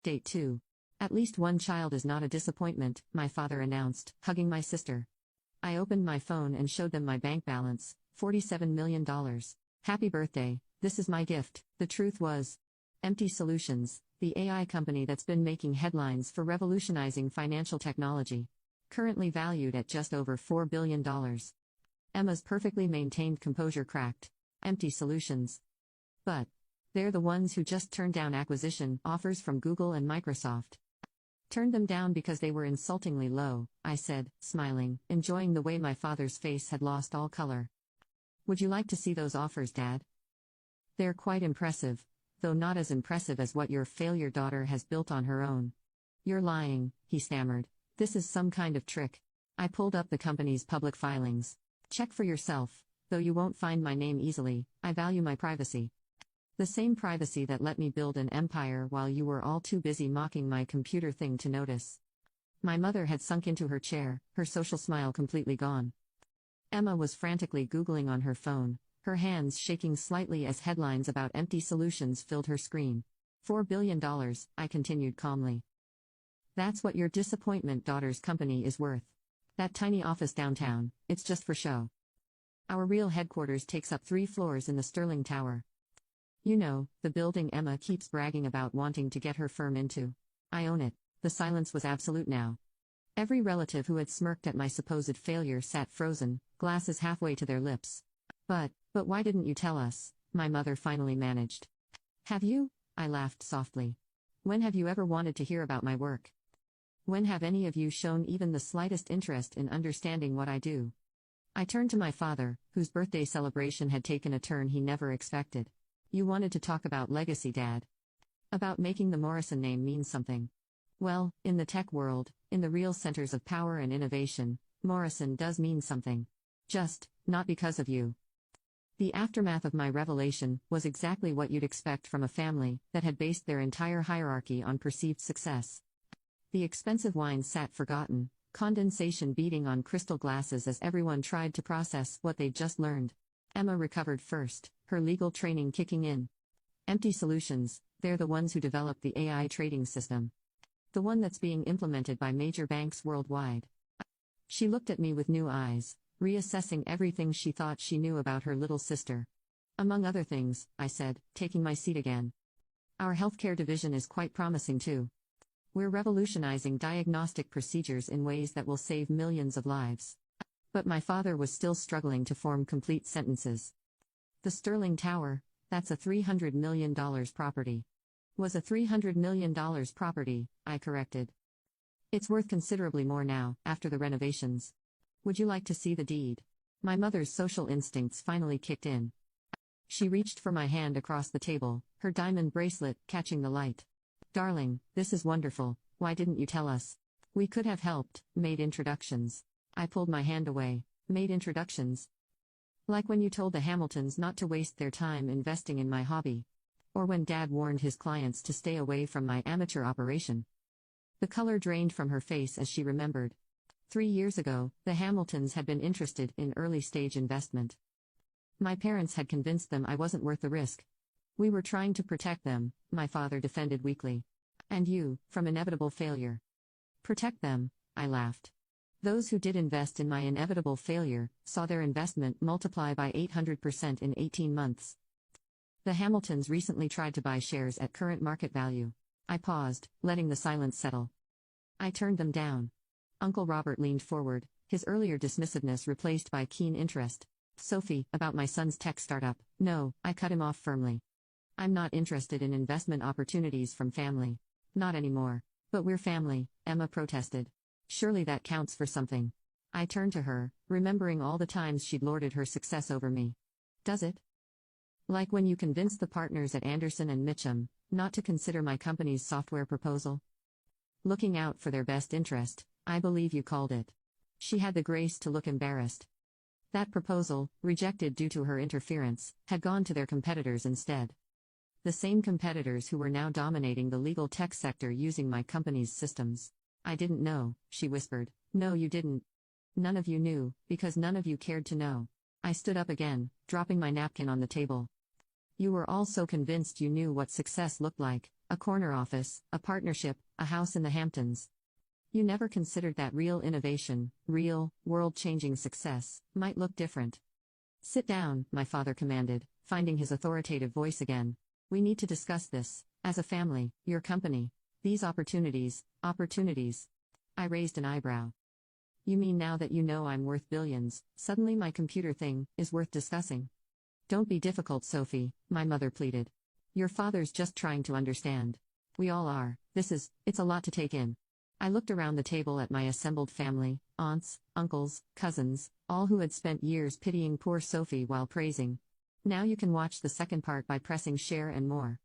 Update 2. At least one child is not a disappointment, my father announced, hugging my sister. I opened my phone and showed them my bank balance, $47 million. Happy birthday, this is my gift. The truth was, Empty Solutions, the AI company that's been making headlines for revolutionizing financial technology, currently valued at just over $4 billion. Emma's perfectly maintained composure cracked. Empty Solutions. But they're the ones who just turned down acquisition offers from Google and Microsoft. Turned them down because they were insultingly low, I said, smiling, enjoying the way my father's face had lost all color. Would you like to see those offers, Dad? They're quite impressive, though not as impressive as what your failure daughter has built on her own. You're lying, he stammered. This is some kind of trick. I pulled up the company's public filings. Check for yourself, though you won't find my name easily. I value my privacy. The same privacy that let me build an empire while you were all too busy mocking my computer thing to notice. My mother had sunk into her chair, her social smile completely gone. Emma was frantically Googling on her phone, her hands shaking slightly as headlines about Empty Solutions filled her screen. $4 billion, I continued calmly. That's what your disappointment daughter's company is worth. That tiny office downtown, it's just for show. Our real headquarters takes up 3 floors in the Sterling Tower. You know, the building Emma keeps bragging about wanting to get her firm into. I own it. The silence was absolute now. Every relative who had smirked at my supposed failure sat frozen, glasses halfway to their lips. But why didn't you tell us? My mother finally managed. Have you? I laughed softly. When have you ever wanted to hear about my work? When have any of you shown even the slightest interest in understanding what I do? I turned to my father, whose birthday celebration had taken a turn he never expected. You wanted to talk about legacy, Dad. About making the Morrison name mean something. Well, in the tech world, in the real centers of power and innovation, Morrison does mean something. Just, not because of you. The aftermath of my revelation was exactly what you'd expect from a family that had based their entire hierarchy on perceived success. The expensive wine sat forgotten, condensation beating on crystal glasses as everyone tried to process what they'd just learned. Emma recovered first, her legal training kicking in. Empty Solutions, they're the ones who developed the AI trading system. The one that's being implemented by major banks worldwide. She looked at me with new eyes, reassessing everything she thought she knew about her little sister. Among other things, I said, taking my seat again. Our healthcare division is quite promising too. We're revolutionizing diagnostic procedures in ways that will save millions of lives. But my father was still struggling to form complete sentences. The Sterling Tower, that's a $300 million property. Was a $300 million property, I corrected. It's worth considerably more now, after the renovations. Would you like to see the deed? My mother's social instincts finally kicked in. She reached for my hand across the table, her diamond bracelet catching the light. Darling, this is wonderful, why didn't you tell us? We could have helped, made introductions. I pulled my hand away. Made introductions? Like when you told the Hamiltons not to waste their time investing in my hobby. Or when Dad warned his clients to stay away from my amateur operation. The color drained from her face as she remembered. 3 years ago, the Hamiltons had been interested in early-stage investment. My parents had convinced them I wasn't worth the risk. We were trying to protect them, my father defended weakly. And you, from inevitable failure. Protect them, I laughed. Those who did invest in my inevitable failure saw their investment multiply by 800% in 18 months. The Hamiltons recently tried to buy shares at current market value. I paused, letting the silence settle. I turned them down. Uncle Robert leaned forward, his earlier dismissiveness replaced by keen interest. Sophie, about my son's tech startup. No, I cut him off firmly. I'm not interested in investment opportunities from family. Not anymore. But we're family, Emma protested. Surely that counts for something. I turned to her, remembering all the times she'd lorded her success over me. Does it? Like when you convinced the partners at Anderson and Mitchum not to consider my company's software proposal? Looking out for their best interest, I believe you called it. She had the grace to look embarrassed. That proposal, rejected due to her interference, had gone to their competitors instead. The same competitors who were now dominating the legal tech sector using my company's systems. I didn't know, she whispered. No, you didn't. None of you knew, because none of you cared to know. I stood up again, dropping my napkin on the table. You were all so convinced you knew what success looked like, A corner office, a partnership, a house in the Hamptons. You never considered that real innovation, real, world-changing success, might look different. Sit down, my father commanded, finding his authoritative voice again. We need to discuss this, as a family, your company. These opportunities. I raised an eyebrow. You mean now that you know I'm worth billions, suddenly my computer thing is worth discussing? Don't be difficult, Sophie, my mother pleaded. Your father's just trying to understand. We all are. It's a lot to take in. I looked around the table at my assembled family, aunts, uncles, cousins, all who had spent years pitying poor Sophie while praising. Now you can watch the second part by pressing share and more.